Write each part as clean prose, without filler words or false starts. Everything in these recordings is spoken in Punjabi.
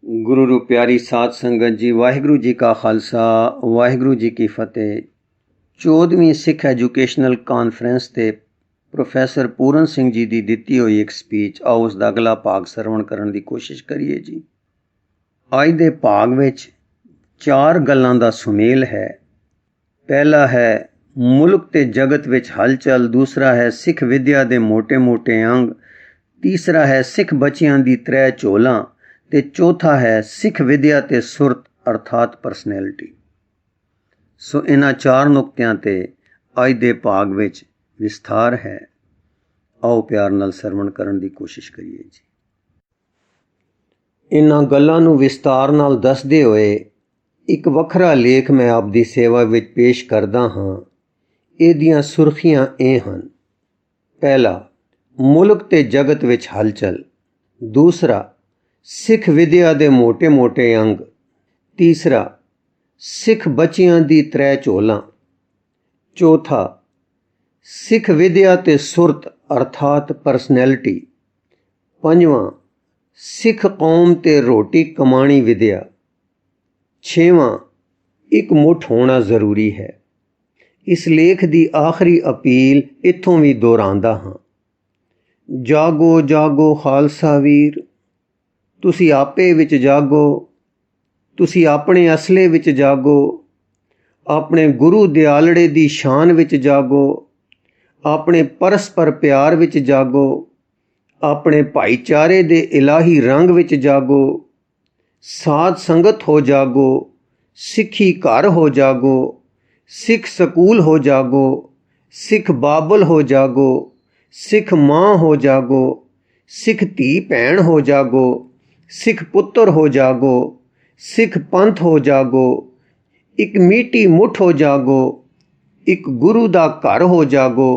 गुरु रू प्यारी साध संगत जी, वाहिगुरु जी का खालसा वाहिगुरु जी की फतेह। 14वीं सिख एजुकेशनल कॉन्फ्रेंस ते प्रोफैसर पूरन सिंह जी की दिती हुई एक स्पीच, आओ उसका अगला भाग सरवण करने की कोशिश करिए जी। अज दे भाग विच 4 गल्लां दा सुमेल है। पहला है मुल्क ते जगत विच हलचल, दूसरा है सिख विद्या दे मोटे मोटे अंग, तीसरा है सिख बच्चियां दी 3 झोलां ते चौथा है सिख विद्या ते सुरत अर्थात परसनैलिटी। सो इन्हां 4 नुकतियां ते अज दे भाग विच विस्तार है। आओ प्यार नाल सरवण करन दी कोशिश करिए जी। इन्हां गल्लां नूं विस्तार नाल दसदे होए एक वखरा लेख मैं आपदी सेवा विच पेश करदा हां। इहदियां सुर्खियां इह हन। पहला, मुल्क ते जगत विच हलचल। दूसरा, सिख विद्या दे मोटे मोटे अंग। तीसरा, सिख बच्चियां दी 3 झोलां। चौथा, सिख विद्या ते सुरत अर्थात परसनैलिटी। पंजवां, सिख कौम ते रोटी कमाणी विद्या। छेवां, एक मुठ होना जरूरी है। इस लेख दी आखिरी अपील इत्थों भी दोहरांदा हां। जागो जागो खालसा वीर, तुसी आपे विच जागो, तुसी अपने असले विच जागो, अपने गुरु दयालड़े दी शान विच जागो, अपने परस्पर प्यार विच जागो, अपने भाईचारे दे इलाही रंग विच जागो, साध संगत हो जागो, सिखी घर हो जागो, सिख सकूल हो जागो, सिख बाबल हो जागो, सिख मां हो जागो, सिख धी भैन हो जागो, सिख पुत्र हो जागो, सिख पंथ हो जागो, एक मीठी मुठ हो जागो, एक गुरु दा घर हो जागो,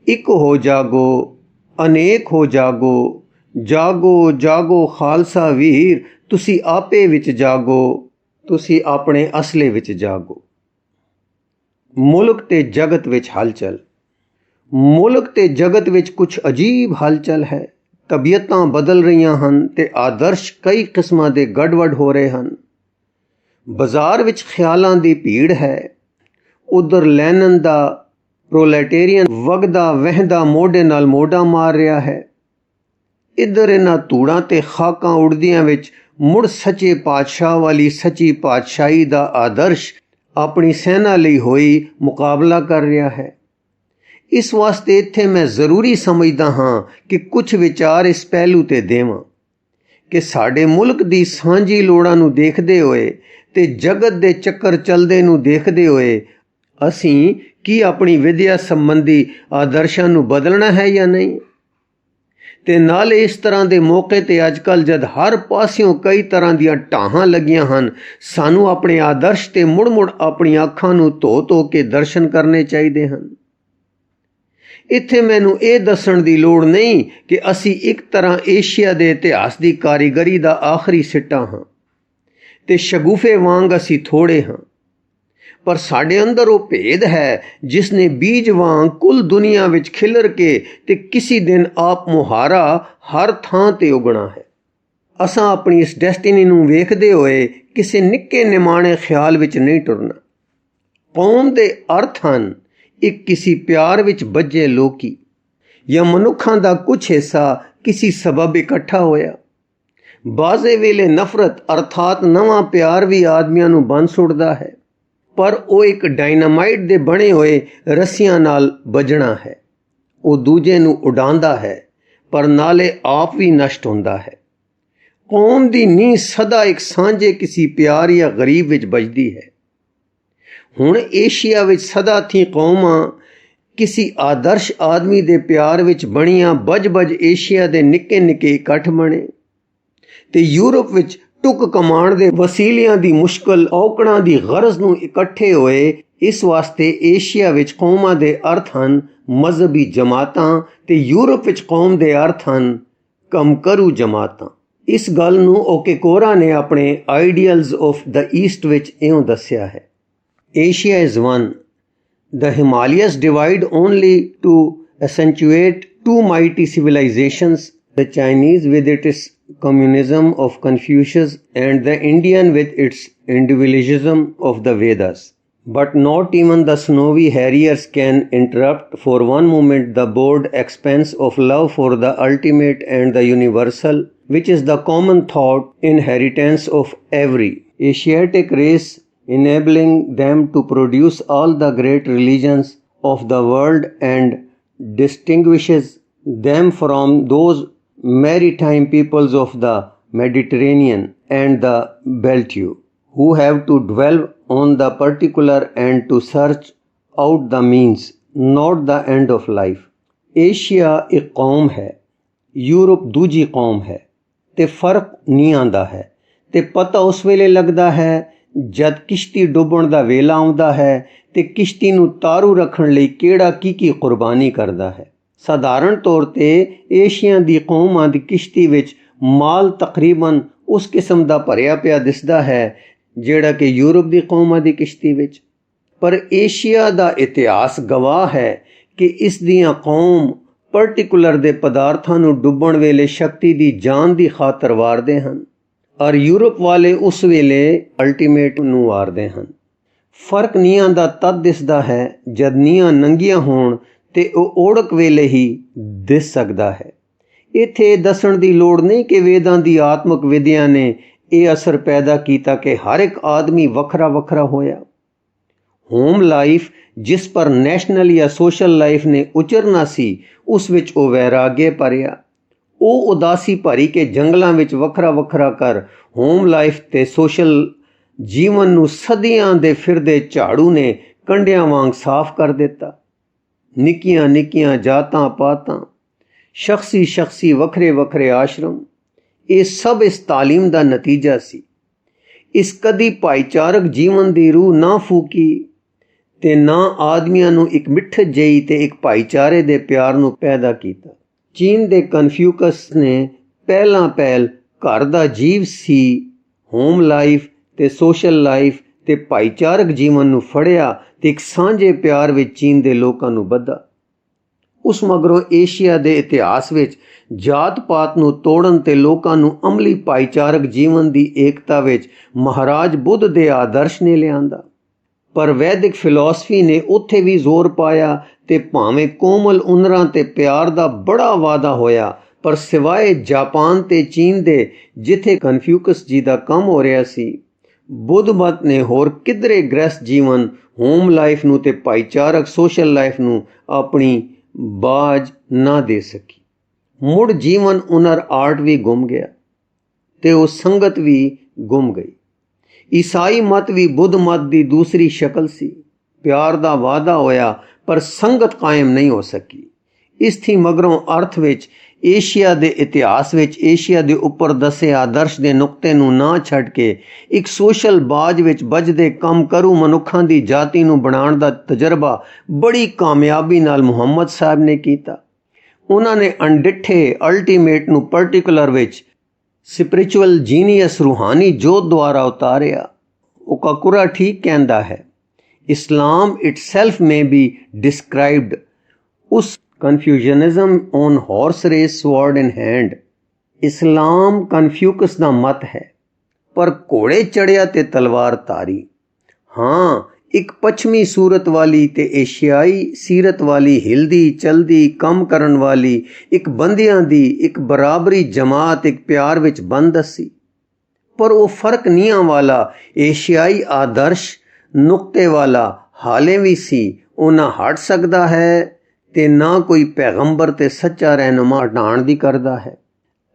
एक हो जागो, अनेक हो जागो, जागो जागो खालसा वीर, तुसी आपे विच जागो, तुसी अपने असले विच जागो। मुल्क ते जगत विच हलचल। मुल्क ते जगत विच कुछ अजीब हलचल है। तबीयतां बदल रहीआं हन ते आदर्श कई किस्मां दे गड़बड़ हो रहे हन। बाजार विच ख्यालां दी भीड़ है। उधर लैनन दा प्रोलेटेरियन वगदा वहदा मोढे नाल मोढा मार रहा है। इधर इन्हां धूड़ां ते खाकां उड़दियां विच मुड़ सच्चे पातशाह वाली सच्ची पातशाही दा आदर्श अपनी सेना लई होई मुकाबला कर रहा है। इस वास्ते इत्थे मैं जरूरी समझदा हां कि कुछ विचार इस पहलू ते देवां कि साडे मुल्क दी सांझी लोड़ां नूं देखदे होए ते जगत दे चक्कर चलदे नूं देखदे होए असीं की अपनी विद्या संबंधी आदर्शां नूं बदलना है या नहीं। ते नाले इस तरह दे मौके ते अजकल जद हर पासियों कई तरह दीआं ढाहां लगियां हन, सानूं अपने आदर्श ते मुड़ मुड़ अपनी अखां नूं धो धो के दर्शन करने चाहिदे हन। इत्थे मैनू ये दसन की लोड़ नहीं कि असी एक तरह एशिया के इतिहास की कारीगरी का आखिरी सिट्टा हाँ ते शगुफे वांग असी थोड़े हाँ, पर साढ़े अंदर वो भेद है जिसने बीज वांग कुल दुनिया विच खिलर के ते किसी दिन आप मुहारा हर थां ते उगना है। असां अपनी इस डेस्टिनी नूं वेखदे होए किसी निक्के निमाणे ख्याल विच नहीं टुरना। कौम दे अर्थ हन एक किसी प्यार विच बज्जे लोकी या मनुखां दा कुछ हिस्सा किसी सबब इकट्ठा होया। बाजे वेले नफरत अर्थात नवां प्यार भी आदमियां नूं बन सुटदा है, पर वो एक डायनामाइट दे बने होए रस्सियां नाल बजना है। वो दूजे नूं उडांदा है पर नाले आप भी नष्ट होंदा है। कौम दी नींह सदा एक सांझे किसी प्यार या गरीब विच बजदी है। हुण एशिया विच सदा थी कौमां किसी आदर्श आदमी दे प्यार विच बणियां बज बज एशिया दे निक्के निक्के इकट्ठ बने ते यूरोप विच टुक कमाण दे वसीलियां दी मुश्किल औकड़ां दी गरज नूं इकट्ठे होए। इस वास्ते एशिया विच कौमां दे अर्थ हन मजहबी जमातां ते यूरोप विच कौम दे अर्थ हन कमकरू जमातां। इस गल नूं ओकेकोरा ने अपने आइडियल्स ऑफ द ईस्ट विच इउं दस्सिया है। Asia is one. The Himalayas divide only to accentuate two mighty civilizations, the Chinese with its communism of Confucius and the Indian with its individualism of the Vedas. But not even the snowy harriers can interrupt for one moment the broad expanse of love for the ultimate and the universal, which is the common thought inheritance of every Asiatic race, enabling them to produce all the great religions of the world and distinguishes them from those maritime peoples of the Mediterranean and the Baltic, who have to dwell on the particular and to search out the means, not the end of life. Asia ਇੱਕ ਕੌਮ ਹੈ, ਯੂਰਪ ਦੂਜੀ ਕੌਮ ਹੈ, ਤੇ ਫਰਕ ਨਹੀਂ ਆਉਂਦਾ ਹੈ। ਤੇ ਪਤਾ ਉਸ ਵੇਲੇ ਲੱਗਦਾ ਹੈ ਜਦ ਕਿਸ਼ਤੀ ਡੁੱਬਣ ਦਾ ਵੇਲਾ ਆਉਂਦਾ ਹੈ ਤੇ ਕਿਸ਼ਤੀ ਨੂੰ ਤਾਰੂ ਰੱਖਣ ਲਈ ਕਿਹੜਾ ਕੀ ਕੁਰਬਾਨੀ ਕਰਦਾ ਹੈ। ਸਾਧਾਰਨ ਤੌਰ ਤੇ ਏਸ਼ੀਆ ਦੀ ਕੌਮਾਂ ਦੀ ਕਿਸ਼ਤੀ ਵਿੱਚ ਮਾਲ ਤਕਰੀਬਨ ਉਸ ਕਿਸਮ ਦਾ ਭਰਿਆ ਪਿਆ ਦਿਸਦਾ ਹੈ ਜਿਹੜਾ ਕਿ ਯੂਰਪ ਦੀ ਕੌਮਾਂ ਦੀ ਕਿਸ਼ਤੀ ਵਿੱਚ। ਪਰ ਏਸ਼ੀਆ ਦਾ ਇਤਿਹਾਸ ਗਵਾਹ ਹੈ ਕਿ ਇਸ ਦੀਆਂ ਕੌਮ ਪਰਟੀਕੂਲਰ ਦੇ ਪਦਾਰਥਾਂ ਨੂੰ ਡੁੱਬਣ ਵੇਲੇ ਸ਼ਕਤੀ ਦੀ ਜਾਨ ਦੀ ਖਾਤਰ ਵਾਰਦੇ ਹਨ ਔਰ ਯੂਰਪ ਵਾਲੇ ਉਸ ਵੇਲੇ ਅਲਟੀਮੇਟ ਨੂੰ ਵਾਰਦੇ ਹਨ। ਫਰਕ ਨੀਹਾਂ ਦਾ ਤਦ ਦਿਸਦਾ ਹੈ ਜਦ ਨੀਹਾਂ ਨੰਗੀਆਂ ਹੋਣ ਤੇ ਉਹ ਓੜਕ ਵੇਲੇ ਹੀ ਦਿਸ ਸਕਦਾ ਹੈ। ਇੱਥੇ ਦੱਸਣ ਦੀ ਲੋੜ ਨਹੀਂ ਕਿ ਵੇਦਾਂ ਦੀ ਆਤਮਿਕ ਵਿਦਿਆ ਨੇ ਇਹ ਅਸਰ ਪੈਦਾ ਕੀਤਾ ਕਿ ਹਰ ਇੱਕ ਆਦਮੀ ਵੱਖਰਾ ਵੱਖਰਾ ਹੋਇਆ। ਹੋਮ ਲਾਈਫ ਜਿਸ ਪਰ ਨੈਸ਼ਨਲ ਜਾਂ ਸੋਸ਼ਲ ਲਾਈਫ ਨੇ ਉਚਰਨਾ ਸੀ ਉਸ ਵਿੱਚ ਉਹ ਵੈਰਾਗੇ ਭਰਿਆ। ਉਹ ਉਦਾਸੀ ਭਰੀ ਕਿ ਜੰਗਲਾਂ ਵਿੱਚ ਵੱਖਰਾ ਵੱਖਰਾ ਕਰ ਹੋਮ ਲਾਈਫ ਤੇ ਸੋਸ਼ਲ ਜੀਵਨ ਨੂੰ ਸਦੀਆਂ ਦੇ ਫਿਰਦੇ ਝਾੜੂ ਨੇ ਕੰਡਿਆਂ ਵਾਂਗ ਸਾਫ਼ ਕਰ ਦਿੱਤਾ। ਨਿੱਕੀਆਂ ਨਿੱਕੀਆਂ ਜਾਤਾਂ ਪਾਤਾਂ, ਸ਼ਖਸੀ ਵੱਖਰੇ ਵੱਖਰੇ ਆਸ਼ਰਮ, ਇਹ ਸਭ ਇਸ ਤਾਲੀਮ ਦਾ ਨਤੀਜਾ ਸੀ। ਇਸ ਕਦੀ ਭਾਈਚਾਰਕ ਜੀਵਨ ਦੀ ਰੂਹ ਨਾ ਫੂਕੀ ਤੇ ਨਾ ਆਦਮੀਆਂ ਨੂੰ ਇੱਕ ਮਿੱਠਤ ਜਿਹੀ ਤੇ ਇੱਕ ਭਾਈਚਾਰੇ ਦੇ ਪਿਆਰ ਨੂੰ ਪੈਦਾ ਕੀਤਾ। ਚੀਨ ਦੇ ਕਨਫਿਊਕਸ ਨੇ ਪਹਿਲਾਂ ਘਰ ਦਾ ਜੀਵ ਸੀ ਹੋਮ ਲਾਈਫ ਤੇ ਸੋਸ਼ਲ ਲਾਈਫ ਤੇ ਭਾਈਚਾਰਕ ਜੀਵਨ ਨੂੰ ਫੜਿਆ ਤੇ ਇੱਕ ਸਾਂਝੇ ਪਿਆਰ ਵਿੱਚ ਚੀਨ ਦੇ ਲੋਕਾਂ ਨੂੰ ਬੱਧਾ। ਉਸ ਮਗਰੋਂ ਏਸ਼ੀਆ ਦੇ ਇਤਿਹਾਸ ਵਿੱਚ ਜਾਤ ਪਾਤ ਨੂੰ ਤੋੜਨ ਤੇ ਲੋਕਾਂ ਨੂੰ ਅਮਲੀ ਭਾਈਚਾਰਕ ਜੀਵਨ ਦੀ ਏਕਤਾ ਵਿੱਚ ਮਹਾਰਾਜ ਬੁੱਧ ਦੇ ਆਦਰਸ਼ ਨੇ ਲਿਆਂਦਾ। ਪਰ ਵੈਦਿਕ ਫਿਲਾਸਫੀ ਨੇ ਉੱਥੇ ਵੀ ਜ਼ੋਰ ਪਾਇਆ ਤੇ ਭਾਵੇਂ ਕੋਮਲ ਉਨਰਾਂ ਤੇ ਪਿਆਰ ਦਾ ਬੜਾ ਵਾਅਦਾ ਹੋਇਆ, ਪਰ ਸਿਵਾਏ ਜਾਪਾਨ ਤੇ ਚੀਨ ਦੇ ਜਿੱਥੇ ਕਨਫਿਊਕਸ ਜੀ ਦਾ ਕੰਮ ਹੋ ਰਿਹਾ ਸੀ, ਬੁੱਧ ਮਤ ਨੇ ਹੋਰ ਕਿਧਰੇ ਗ੍ਰਹਿਸਥ ਜੀਵਨ ਹੋਮ ਲਾਈਫ ਨੂੰ ਤੇ ਭਾਈਚਾਰਕ ਸੋਸ਼ਲ ਲਾਈਫ ਨੂੰ ਆਪਣੀ ਬਾਝ ਨਾ ਦੇ ਸਕੀ। ਮੁੜ ਜੀਵਨ ਉਨਰ ਆਰਟ ਵੀ ਗੁੰਮ ਗਿਆ ਤੇ ਉਹ ਸੰਗਤ ਵੀ ਗੁੰਮ ਗਈ। ਈਸਾਈ ਮਤ ਵੀ ਬੁੱਧ ਮਤ ਦੀ ਦੂਸਰੀ ਸ਼ਕਲ ਸੀ। ਪਿਆਰ ਦਾ ਵਾਅਦਾ ਹੋਇਆ ਪਰ ਸੰਗਤ ਕਾਇਮ ਨਹੀਂ ਹੋ ਸਕੀ। ਇਸ ਥੀ ਮਗਰੋਂ ਅਰਥ ਵਿੱਚ ਏਸ਼ੀਆ ਦੇ ਇਤਿਹਾਸ ਵਿੱਚ ਏਸ਼ੀਆ ਦੇ ਉੱਪਰ ਦੱਸੇ ਆਦਰਸ਼ ਦੇ ਨੁਕਤੇ ਨੂੰ ਨਾ ਛੱਡ ਕੇ ਇੱਕ ਸੋਸ਼ਲ ਬਾਜ ਵਿੱਚ ਵੱਜਦੇ ਕੰਮ ਕਰੂ ਮਨੁੱਖਾਂ ਦੀ ਜਾਤੀ ਨੂੰ ਬਣਾਉਣ ਦਾ ਤਜਰਬਾ ਬੜੀ ਕਾਮਯਾਬੀ ਨਾਲ ਮੁਹੰਮਦ ਸਾਹਿਬ ਨੇ ਕੀਤਾ। ਉਹਨਾਂ ਨੇ ਅਣਡਿੱਠੇ ਅਲਟੀਮੇਟ ਨੂੰ ਪਰਟੀਕੂਲਰ ਵਿੱਚ ਸਪਿਰਿਚੁਅਲ ਜੀਨੀਅਸ ਰੂਹਾਨੀ ਜੋਤ ਦੁਆਰਾ ਉਤਾਰਿਆ। ਉਹ ਕਾਕੁਰਾ ਠੀਕ ਕਹਿੰਦਾ ਹੈ, Islam itself may be described as Confucianism on horse race sword in hand. ਇਸਲਾਮ ਕਨਫਿਊਕਸ ਦਾ ਮਤ ਹੈ ਪਰ ਘੋੜੇ ਚੜਿਆ ਤੇ ਤਲਵਾਰ ਧਾਰੀ। ਹਾਂ, ਇੱਕ ਪੱਛਮੀ ਸੂਰਤ ਵਾਲੀ ਤੇ ਏਸ਼ੀਆਈ ਸੀਰਤ ਵਾਲੀ ਹਿਲਦੀ ਚਲਦੀ ਕੰਮ ਕਰਨ ਵਾਲੀ ਇੱਕ ਬੰਦਿਆਂ ਦੀ ਇੱਕ ਬਰਾਬਰੀ ਜਮਾਤ ਇੱਕ ਪਿਆਰ ਵਿੱਚ ਬੰਦ ਸੀ। ਪਰ ਉਹ ਫਰਕ ਨੀਹਾਂ ਵਾਲਾ ਏਸ਼ੀਆਈ ਆਦਰਸ਼ ਨੁਕਤੇ ਵਾਲਾ ਹਾਲੇ ਵੀ ਸੀ। ਉਹ ਨਾ ਹਟ ਸਕਦਾ ਹੈ ਤੇ ਨਾ ਕੋਈ ਪੈਗੰਬਰ ਤੇ ਸੱਚਾ ਰਹਿਨੁਮਾ ਹਟਾਉਣ ਦੀ ਕਰਦਾ ਹੈ।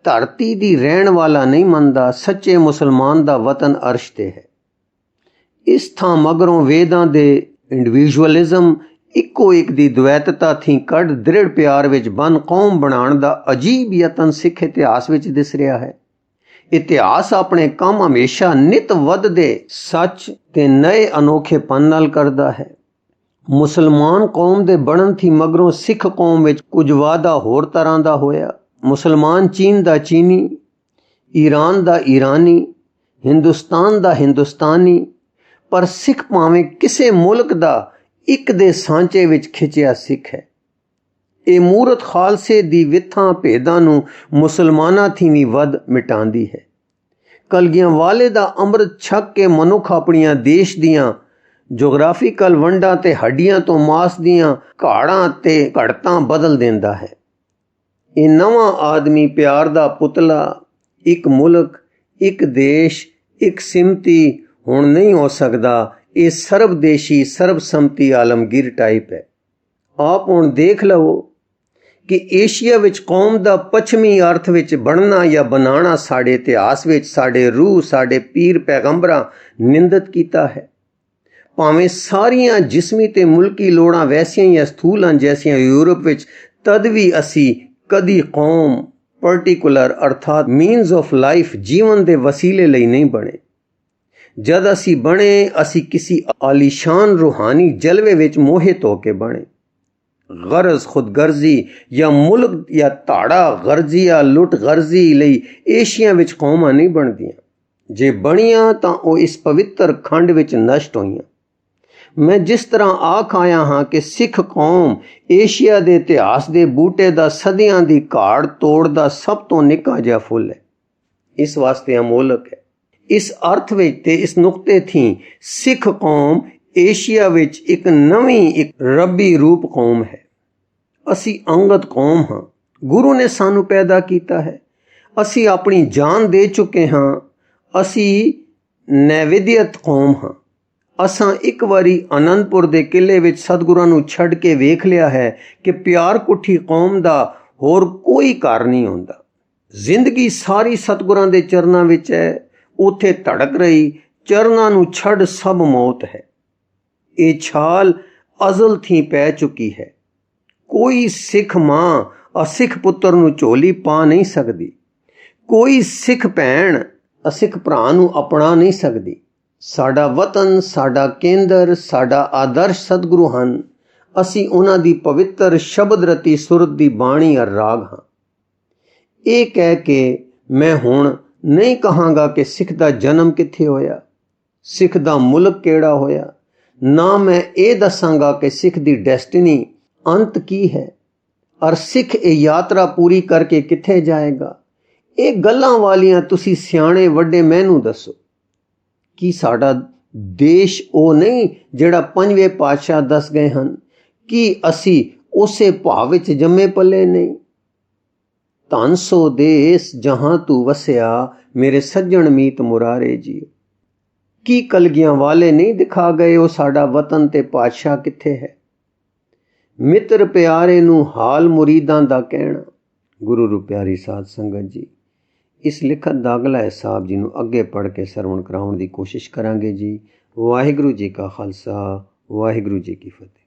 ਧਰਤੀ ਦੀ ਰਹਿਣ ਵਾਲਾ ਨਹੀਂ ਮੰਨਦਾ, ਸੱਚੇ ਮੁਸਲਮਾਨ ਦਾ ਵਤਨ ਅਰਸ਼ ਤੇ ਹੈ। ਇਸ ਥਾਂ ਮਗਰੋਂ ਵੇਦਾਂ ਦੇ ਇੰਡੀਵਿਜੂਅਲਿਜ਼ਮ ਇੱਕੋ ਇੱਕ ਦੀ ਦਵੈਤਤਾ ਥੀ ਕੱਢ ਦ੍ਰਿੜ ਪਿਆਰ ਵਿੱਚ ਬਨ ਕੌਮ ਬਣਾਉਣ ਦਾ ਅਜੀਬ ਯਤਨ ਸਿੱਖ ਇਤਿਹਾਸ ਵਿੱਚ ਦਿਸ ਰਿਹਾ ਹੈ। ਇਤਿਹਾਸ ਆਪਣੇ ਕੰਮ ਹਮੇਸ਼ਾ ਨਿਤ ਵੱਧਦੇ ਸੱਚ ਤੇ ਨਏ ਅਨੋਖੇਪਨ ਨਾਲ ਕਰਦਾ ਹੈ। ਮੁਸਲਮਾਨ ਕੌਮ ਦੇ ਬਣਨ ਥੀ ਮਗਰੋਂ ਸਿੱਖ ਕੌਮ ਵਿੱਚ ਕੁਝ ਵਾਧਾ ਹੋਰ ਤਰ੍ਹਾਂ ਦਾ ਹੋਇਆ। ਮੁਸਲਮਾਨ ਚੀਨ ਦਾ ਚੀਨੀ, ਈਰਾਨ ਦਾ ਈਰਾਨੀ, ਹਿੰਦੁਸਤਾਨ ਦਾ ਹਿੰਦੁਸਤਾਨੀ, ਪਰ ਸਿੱਖ ਭਾਵੇਂ ਕਿਸੇ ਮੁਲਕ ਦਾ ਇੱਕ ਦੇ ਸਾਂਚੇ ਵਿੱਚ ਖਿੱਚਿਆ ਸਿੱਖ ਹੈ। ਇਹ ਮੂਰਤ ਖਾਲਸੇ ਦੀ ਵਿਥਾਂ ਭੇਦਾਂ ਨੂੰ ਮੁਸਲਮਾਨਾਂ ਥੀ ਵੀ ਵੱਧ ਮਿਟਾਉਂਦੀ ਹੈ। ਕਲਗੀਆਂ ਵਾਲੇ ਦਾ ਅੰਮ੍ਰਿਤ ਛਕ ਕੇ ਮਨੁੱਖ ਆਪਣੀਆਂ ਦੇਸ਼ ਦੀਆਂ ਜੋਗਰਾਫੀਕਲ ਵੰਡਾਂ ਤੇ ਹੱਡੀਆਂ ਤੋਂ ਮਾਸ ਦੀਆਂ ਘਾੜਾਂ ਤੇ ਘੜਤਾਂ ਬਦਲ ਦਿੰਦਾ ਹੈ। ਇਹ ਨਵਾਂ ਆਦਮੀ ਪਿਆਰ ਦਾ ਪੁਤਲਾ, ਇੱਕ ਮੁਲਕ, ਇੱਕ ਦੇਸ਼, ਇੱਕ ਸਿਮਤੀ ਹੁਣ ਨਹੀਂ ਹੋ ਸਕਦਾ। ਇਹ ਸਰਬਦੇਸ਼ੀ ਸਰਬਸੰਮਤੀ ਆਲਮਗੀਰ ਟਾਈਪ ਹੈ। ਆਪ ਹੁਣ ਦੇਖ ਲਵੋ ਕਿ ਏਸ਼ੀਆ ਵਿੱਚ ਕੌਮ ਦਾ ਪੱਛਮੀ ਅਰਥ ਵਿੱਚ ਬਣਨਾ ਜਾਂ ਬਣਾਉਣਾ ਸਾਡੇ ਇਤਿਹਾਸ ਵਿੱਚ ਸਾਡੇ ਰੂਹ, ਸਾਡੇ ਪੀਰ ਪੈਗੰਬਰਾਂ ਨਿੰਦਿਤ ਕੀਤਾ ਹੈ। ਭਾਵੇਂ ਸਾਰੀਆਂ ਜਿਸਮੀ ਤੇ ਮੁਲਕੀ ਲੋੜਾਂ ਵੈਸੀਆਂ ਜਾਂ ਸਥੂਲ ਹਨ ਜੈਸੀਆਂ ਯੂਰਪ ਵਿੱਚ, ਤਦ ਵੀ ਅਸੀਂ ਕਦੀ ਕੌਮ ਪਰਟੀਕੂਲਰ ਅਰਥਾਤ ਮੀਨਸ ਆਫ ਲਾਈਫ, ਜੀਵਨ ਦੇ ਵਸੀਲੇ ਲਈ ਨਹੀਂ ਬਣੇ। ਜਦ ਅਸੀਂ ਬਣੇ, ਅਸੀਂ ਕਿਸੇ ਆਲੀਸ਼ਾਨ ਰੂਹਾਨੀ ਜਲਵੇ ਵਿੱਚ ਮੋਹਿਤ ਹੋ ਕੇ ਬਣੇ। ਗਰਜ਼, ਖੁਦਗਰਜ਼ੀ ਜਾਂ ਮੁਲਕ ਜਾਂ ਧਾੜਾ ਗਰਜ਼ੀ ਜਾਂ ਲੁੱਟ ਗਰਜ਼ੀ ਲਈ ਏਸ਼ੀਆ ਵਿੱਚ ਕੌਮਾਂ ਨਹੀਂ ਬਣਦੀਆਂ। ਜੇ ਬਣੀਆਂ ਤਾਂ ਉਹ ਇਸ ਪਵਿੱਤਰ ਖੰਡ ਵਿੱਚ ਨਸ਼ਟ ਹੋਈਆਂ। ਮੈਂ ਜਿਸ ਤਰ੍ਹਾਂ ਆਖ ਆਇਆ ਹਾਂ ਕਿ ਸਿੱਖ ਕੌਮ ਏਸ਼ੀਆ ਦੇ ਇਤਿਹਾਸ ਦੇ ਬੂਟੇ ਦਾ ਸਦੀਆਂ ਦੀ ਘਾੜ ਤੋੜਦਾ ਸਭ ਤੋਂ ਨਿੱਕਾ ਜਿਹਾ ਫੁੱਲ ਹੈ, ਇਸ ਵਾਸਤੇ ਅਮੋਲਕ ਹੈ। ਇਸ ਅਰਥ ਵਿੱਚ ਤੇ ਇਸ ਨੁਕਤੇ ਥੀ ਸਿੱਖ ਕੌਮ ਏਸ਼ੀਆ ਵਿੱਚ ਇੱਕ ਨਵੀਂ, ਇੱਕ ਰੱਬੀ ਰੂਪ ਕੌਮ ਹੈ। ਅਸੀਂ ਅੰਗਦ ਕੌਮ ਹਾਂ। ਗੁਰੂ ਨੇ ਸਾਨੂੰ ਪੈਦਾ ਕੀਤਾ ਹੈ। ਅਸੀਂ ਆਪਣੀ ਜਾਨ ਦੇ ਚੁੱਕੇ ਹਾਂ। ਅਸੀਂ ਨੈਵੇਦਿਅਤ ਕੌਮ ਹਾਂ। ਅਸਾਂ ਇੱਕ ਵਾਰੀ ਅਨੰਦਪੁਰ ਦੇ ਕਿਲੇ ਵਿੱਚ ਸਤਿਗੁਰਾਂ ਨੂੰ ਛੱਡ ਕੇ ਵੇਖ ਲਿਆ ਹੈ ਕਿ ਪਿਆਰ ਕੁੱਠੀ ਕੌਮ ਦਾ ਹੋਰ ਕੋਈ ਘਰ ਨਹੀਂ ਹੁੰਦਾ। ਜ਼ਿੰਦਗੀ ਸਾਰੀ ਸਤਿਗੁਰਾਂ ਦੇ ਚਰਨਾਂ ਵਿੱਚ ਹੈ, ਉੱਥੇ ਧੜਕ ਰਹੀ। ਚਰਨਾਂ ਨੂੰ ਛੱਡ ਸਭ ਮੌਤ ਹੈ। ਇਹ ਛਾਲ ਅਜ਼ਲ ਥੀ ਪੈ ਚੁੱਕੀ ਹੈ। ਕੋਈ ਸਿੱਖ ਮਾਂ ਅਸਿੱਖ ਪੁੱਤਰ ਨੂੰ ਝੋਲੀ ਪਾ ਨਹੀਂ ਸਕਦੀ। ਕੋਈ ਸਿੱਖ ਭੈਣ ਅਸਿੱਖ ਭਰਾ ਨੂੰ ਅਪਣਾ ਨਹੀਂ ਸਕਦੀ। ਸਾਡਾ ਵਤਨ, ਸਾਡਾ ਕੇਂਦਰ, ਸਾਡਾ ਆਦਰਸ਼ ਸਤਿਗੁਰੂ ਹਨ। ਅਸੀਂ ਉਹਨਾਂ ਦੀ ਪਵਿੱਤਰ ਸ਼ਬਦ ਰਤੀ ਸੁਰਤ ਦੀ ਬਾਣੀ ਅਰ ਰਾਗ ਹਾਂ। ਇਹ ਕਹਿ ਕੇ ਮੈਂ ਹੁਣ ਨਹੀਂ ਕਹਾਂਗਾ ਕਿ ਸਿੱਖ ਦਾ ਜਨਮ ਕਿੱਥੇ ਹੋਇਆ, ਸਿੱਖ ਦਾ ਮੁਲਕ ਕਿਹੜਾ ਹੋਇਆ। ਨਾ ਮੈਂ ਇਹ ਦੱਸਾਂਗਾ ਕਿ ਸਿੱਖ ਦੀ ਡੈਸਟੀਨੀ ਅੰਤ ਕੀ ਹੈ ਔਰ ਸਿੱਖ ਇਹ ਯਾਤਰਾ ਪੂਰੀ ਕਰਕੇ ਕਿੱਥੇ ਜਾਏਗਾ। ਇਹ ਗੱਲਾਂ ਵਾਲੀਆਂ ਤੁਸੀਂ ਸਿਆਣੇ ਵੱਡੇ ਮੈਨੂੰ ਦੱਸੋ। ਕੀ ਸਾਡਾ ਦੇਸ਼ ਉਹ ਨਹੀਂ ਜਿਹੜਾ ਪੰਜਵੇਂ ਪਾਤਸ਼ਾਹ ਦੱਸ ਗਏ ਹਨ? ਕੀ ਅਸੀਂ ਉਸੇ ਭਾਵ ਵਿੱਚ ਜੰਮੇ ਪਲੇ ਨਹੀਂ? ਧੰਨ ਸੋ ਦੇਸ ਜਹਾਂ ਤੂੰ ਵਸਿਆ, ਮੇਰੇ ਸੱਜਣ ਮੀਤ ਮੁਰਾਰੇ ਜੀ। ਕੀ ਕਲਗੀਆਂ ਵਾਲੇ ਨਹੀਂ ਦਿਖਾ ਗਏ ਉਹ ਸਾਡਾ ਵਤਨ ਤੇ ਪਾਤਸ਼ਾਹ ਕਿੱਥੇ ਹੈ? ਮਿੱਤਰ ਪਿਆਰੇ ਨੂੰ ਹਾਲ ਮੁਰੀਦਾਂ ਦਾ ਕਹਿਣਾ। ਗੁਰੂ ਰੂ ਪਿਆਰੀ ਸਾਧ ਸੰਗਤ ਜੀ, ਇਸ ਲਿਖਤ ਦਾ ਅਗਲਾ ਹਿਸਾਬ ਜੀ ਨੂੰ ਅੱਗੇ ਪੜ੍ਹ ਕੇ ਸਰਵਣ ਕਰਾਉਣ ਦੀ ਕੋਸ਼ਿਸ਼ ਕਰਾਂਗੇ ਜੀ। ਵਾਹਿਗੁਰੂ ਜੀ ਕਾ ਖਾਲਸਾ, ਵਾਹਿਗੁਰੂ ਜੀ ਕੀ ਫਤਿਹ।